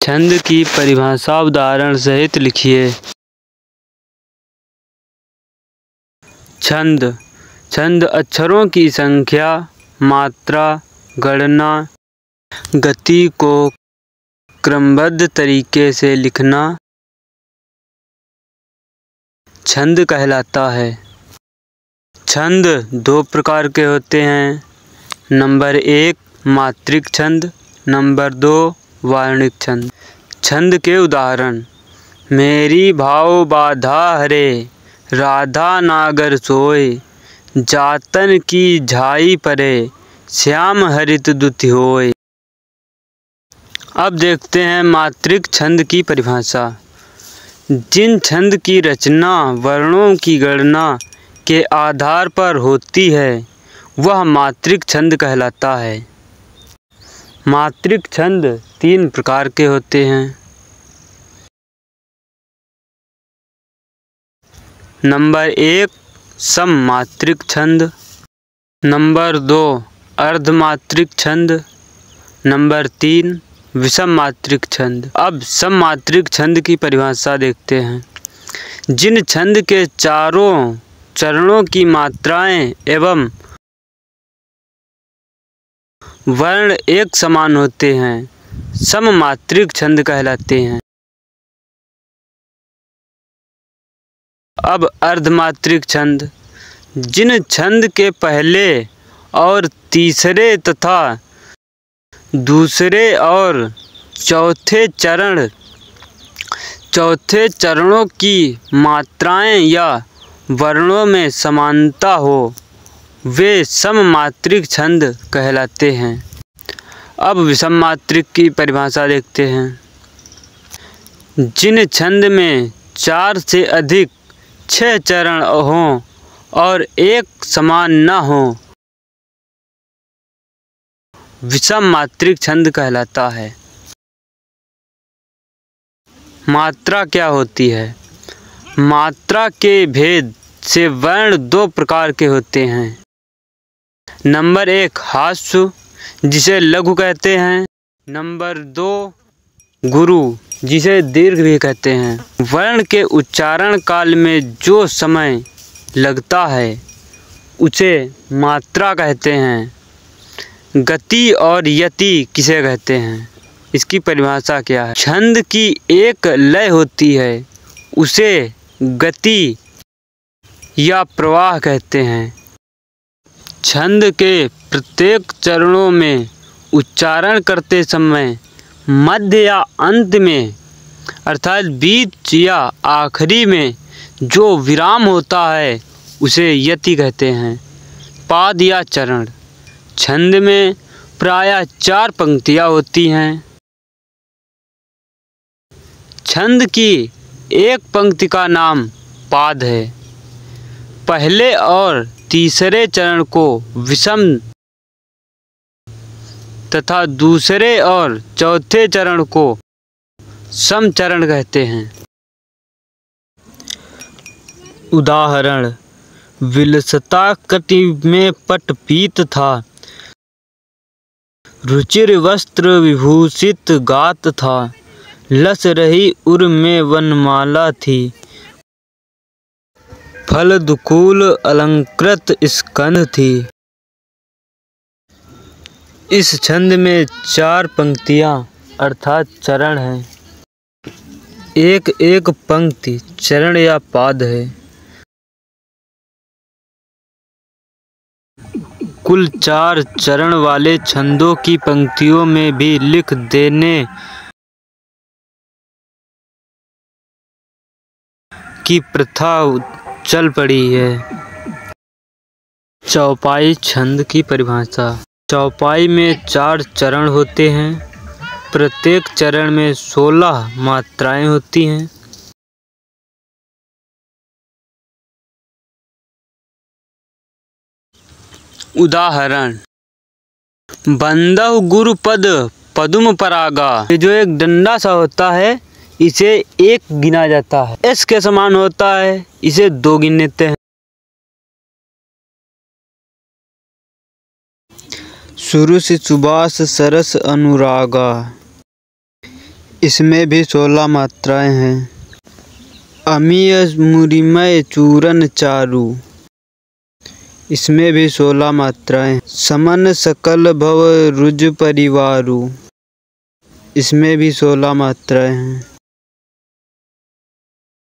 छंद की परिभाषा उदाहरण सहित लिखिए। छंद छंद अक्षरों की संख्या, मात्रा, गणना, गति को क्रमबद्ध तरीके से लिखना छंद कहलाता है। छंद दो प्रकार के होते हैं। नंबर 1 मात्रिक छंद, नंबर 2 वर्णिक छंद। छंद के उदाहरण: मेरी भाव बाधा हरे, राधा नागर सोए, जातन की झाई परे, श्याम हरित दुति होए। अब देखते हैं मात्रिक छंद की परिभाषा। जिन छंद की रचना वर्णों की गणना के आधार पर होती है वह मात्रिक छंद कहलाता है। मात्रिक छंद 3 प्रकार के होते हैं। नंबर 1 सममात्रिक छंद, नंबर 2 अर्धमात्रिक छंद, नंबर 3 विषम मात्रिक छंद। अब सममात्रिक छंद की परिभाषा देखते हैं। जिन छंद के चारों चरणों की मात्राएं एवं वर्ण एक समान होते हैं सममात्रिक छंद कहलाते हैं। अब अर्धमात्रिक छंद: जिन छंद के पहले और तीसरे तथा दूसरे और चौथे चरणों की मात्राएं या वर्णों में समानता हो वे सममात्रिक छंद कहलाते हैं। अब विषम मात्रिक की परिभाषा देखते हैं। जिन छंद में 4 से अधिक 6 चरण हों और एक समान न हो विषम मात्रिक छंद कहलाता है। मात्रा क्या होती है? मात्रा के भेद से वर्ण 2 प्रकार के होते हैं। नंबर 1 हास्य जिसे लघु कहते हैं, नंबर 2 गुरु जिसे दीर्घ भी कहते हैं। वर्ण के उच्चारण काल में जो समय लगता है उसे मात्रा कहते हैं। गति और यति किसे कहते हैं? इसकी परिभाषा क्या है? छंद की एक लय होती है उसे गति या प्रवाह कहते हैं। छंद के प्रत्येक चरणों में उच्चारण करते समय मध्य या अंत में अर्थात बीच या आखिरी में जो विराम होता है उसे यति कहते हैं। पाद या चरण: छंद में प्रायः 4 पंक्तियाँ होती हैं। छंद की एक पंक्ति का नाम पाद है। पहले और तीसरे चरण को विषम तथा दूसरे और चौथे चरण को सम चरण कहते हैं। उदाहरण: विलसता कटि में पट पीत था, रुचिर वस्त्र विभूषित गात था, लस रही उर में वनमाला थी, फल दुकूल अलंकृत स्कंध थी। इस छंद में 4 पंक्तियाँ अर्थात चरण हैं। एक एक पंक्ति चरण या पाद है। कुल 4 चरण वाले छंदों की पंक्तियों में भी लिख देने की प्रथा चल पड़ी है। चौपाई छंद की परिभाषा: चौपाई में 4 चरण होते हैं। प्रत्येक चरण में 16 मात्राएं होती हैं। उदाहरण: बंदहु गुरुपद पदुम परागा। ये जो एक डंडा सा होता है इसे 1 गिना जाता है। एस के समान होता है इसे 2 गिन लेते हैं। सुरुष सुबास सरस अनुरागा। इसमें भी 16 मात्राएं हैं। अमीय मुरिमय चूरन चारु, इसमें भी 16 मात्राएं। समन सकल भव रुज परिवारु, इसमें भी 16 मात्राएं हैं।